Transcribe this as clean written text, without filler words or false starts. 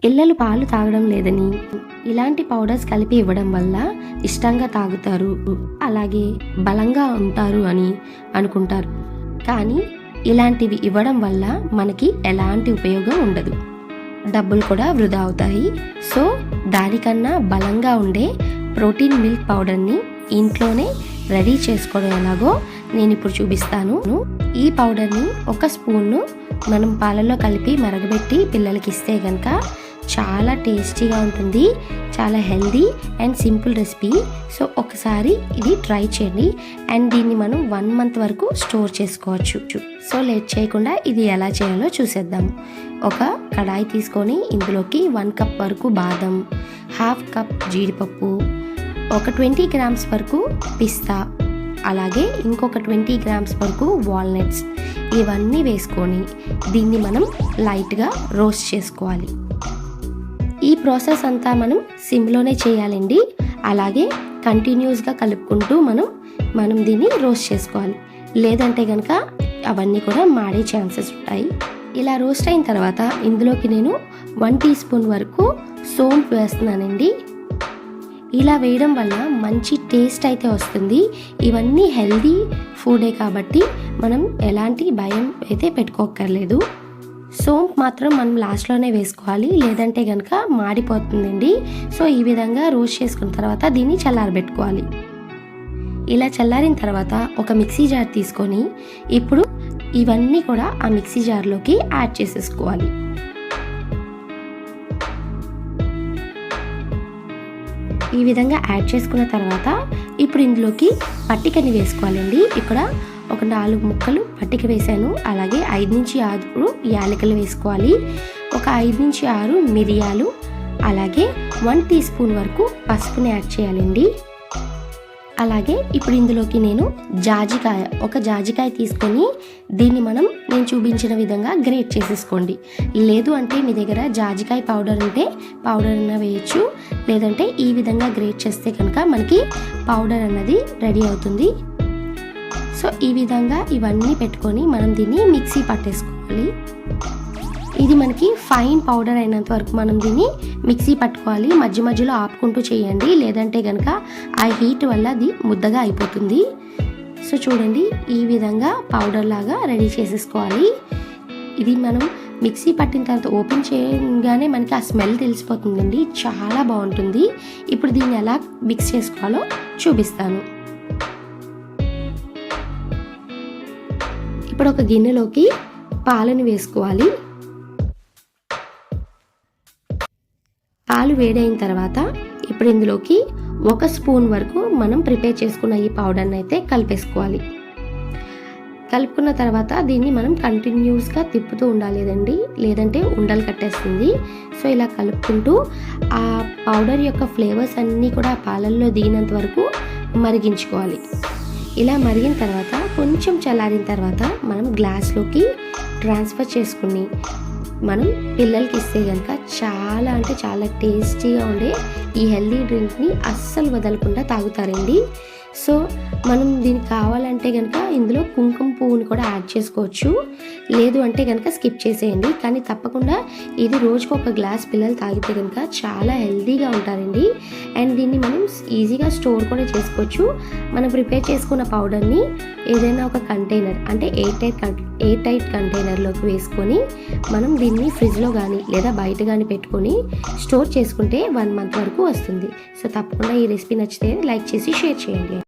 పిల్లలు పాలు తాగడం లేదని ఇలాంటి పౌడర్స్ కలిపి ఇవ్వడం వల్ల ఇష్టంగా తాగుతారు, అలాగే బలంగా ఉంటారు అని అనుకుంటారు. కానీ ఇలాంటివి ఇవ్వడం వల్ల మనకి ఎలాంటి ఉపయోగం ఉండదు, డబ్బులు కూడా వృధా అవుతాయి. సో దానికన్నా బలంగా ఉండే ప్రోటీన్ మిల్క్ పౌడర్ని ఇంట్లోనే రెడీ చేసుకోవడం ఎలాగో నేను ఇప్పుడు చూపిస్తాను. ఈ పౌడర్ని ఒక స్పూన్ను మనం పాలలో కలిపి మరగబెట్టి పిల్లలకి ఇస్తే కనుక చాలా టేస్టీగా ఉంటుంది, చాలా healthy and simple recipe. So ఒకసారి ఇది ట్రై చేయండి అండ్ దీన్ని మనం 1 month వరకు స్టోర్ చేసుకోవచ్చు. సో లేట్ చేయకుండా ఇది ఎలా చేయాలో చూసేద్దాం. ఒక కడాయి తీసుకొని ఇందులోకి 1 cup వరకు బాదం, 1/2 cup జీడిపప్పు, ఒక 20 grams వరకు పిస్తా, అలాగే ఇంకొక 20 grams వరకు వాల్నట్స్, ఇవన్నీ వేసుకొని దీన్ని మనం లైట్గా రోస్ట్ చేసుకోవాలి. ఈ ప్రాసెస్ అంతా మనం సిమ్లోనే చేయాలండి. అలాగే కంటిన్యూస్గా కలుపుకుంటూ మనం దీన్ని రోస్ట్ చేసుకోవాలి, లేదంటే కనుక అవన్నీ కూడా మాడే ఛాన్సెస్ ఉంటాయి. ఇలా రోస్ట్ అయిన తర్వాత ఇందులోకి నేను 1 teaspoon వరకు సోంపు వేస్తున్నానండి. ఇలా వేయడం వల్ల మంచి టేస్ట్ అయితే వస్తుంది. ఇవన్నీ హెల్దీ ఫుడే కాబట్టి మనం ఎలాంటి భయం అయితే పెట్టుకోక్కర్లేదు. సోంపు మాత్రం మనం లాస్ట్లోనే వేసుకోవాలి, లేదంటే కనుక మాడిపోతుందండి. సో ఈ విధంగా రోస్ట్ చేసుకున్న తర్వాత దీన్ని చల్లారబెట్టుకోవాలి. ఇలా చల్లారిన తర్వాత ఒక మిక్సీ జార్ తీసుకొని ఇప్పుడు ఇవన్నీ కూడా ఆ మిక్సీ జార్లోకి యాడ్ చేసేసుకోవాలి. ఈ విధంగా యాడ్ చేసుకున్న తర్వాత ఇప్పుడు ఇందులోకి పట్టికని వేసుకోవాలండి. ఇక్కడ ఒక 4 ముక్కలు పట్టిక వేసాను, అలాగే 5 నుంచి 6 యాలకులు వేసుకోవాలి, ఒక 5 నుంచి 6 మిరియాలు, అలాగే 1 teaspoon వరకు పసుపుని యాడ్ చేయాలండి. అలాగే ఇప్పుడు ఇందులోకి నేను ఒక జాజికాయ తీసుకొని దీన్ని నేను చూపించిన విధంగా గ్రేట్ చేసేసుకోండి. లేదు అంటే మీ దగ్గర జాజికాయ పౌడర్ ఉంటే పౌడర్ అన్న వేయచ్చు, లేదంటే ఈ విధంగా గ్రేట్ చేస్తే కనుక మనకి పౌడర్ అన్నది రెడీ అవుతుంది. సో ఈ విధంగా ఇవన్నీ పెట్టుకొని మనం దీన్ని మిక్సీ పట్టేసుకోవాలి. ఇది మనకి ఫైన్ పౌడర్ అయినంత వరకు మనం దీన్ని మిక్సీ పట్టుకోవాలి. మధ్య మధ్యలో ఆపుకుంటూ చేయండి, లేదంటే కనుక ఆ హీట్ వల్ల అది ముద్దగా అయిపోతుంది. సో చూడండి, ఈ విధంగా పౌడర్ లాగా రెడీ చేసేసుకోవాలి. ఇది మనం మిక్సీ పట్టిన తర్వాత ఓపెన్ చేయగానే మనకి ఆ స్మెల్ తెలిసిపోతుందండి, చాలా బాగుంటుంది. ఇప్పుడు దీన్ని ఎలా మిక్స్ చేసుకోవాలో చూపిస్తాను. ఇప్పుడు ఒక గిన్నెలోకి పాలను వేసుకోవాలి. పాలు వేడైన తర్వాత ఇప్పుడు ఇందులోకి 1 స్పూన్ వరకు మనం ప్రిపేర్ చేసుకున్న ఈ పౌడర్ని అయితే కలిపేసుకోవాలి. కలుపుకున్న తర్వాత దీన్ని మనం కంటిన్యూస్గా తిప్పుతూ ఉండాలేదండి, లేదంటే ఉండలు కట్టేస్తుంది. సో ఇలా కలుపుకుంటూ ఆ పౌడర్ యొక్క ఫ్లేవర్స్ అన్నీ కూడా పాలల్లో దిగినంత వరకు మరిగించుకోవాలి. ఇలా మరిగిన తర్వాత కొంచెం చల్లారిన తర్వాత మనం గ్లాస్లోకి ట్రాన్స్ఫర్ చేసుకుని మనం పిల్లలకి ఇస్తే కనుక చాలా అంటే చాలా టేస్టీగా ఉండే ఈ హెల్దీ డ్రింక్ని అస్సలు వదలకుండా తాగుతారండి. సో మనం దీనికి కావాలంటే కనుక ఇందులో కుంకుమ పువ్వుని కూడా యాడ్ చేసుకోవచ్చు, లేదు అంటే కనుక స్కిప్ చేసేయండి. కానీ తప్పకుండా ఇది రోజుకు ఒక గ్లాస్ పిల్లలు తాగితే కనుక చాలా హెల్దీగా ఉంటారండి. అండ్ దీన్ని మనం ఈజీగా స్టోర్ కూడా చేసుకోవచ్చు. మనం ప్రిపేర్ చేసుకున్న పౌడర్ని ఏదైనా ఒక కంటైనర్ అంటే ఎయిర్ టైట్ కంటైనర్లోకి వేసుకొని మనం దీన్ని ఫ్రిడ్జ్లో కానీ లేదా బయట కానీ పెట్టుకొని స్టోర్ చేసుకుంటే 1 month వరకు వస్తుంది. సో తప్పకుండా ఈ రెసిపీ నచ్చితే లైక్ చేసి షేర్ చేయండి.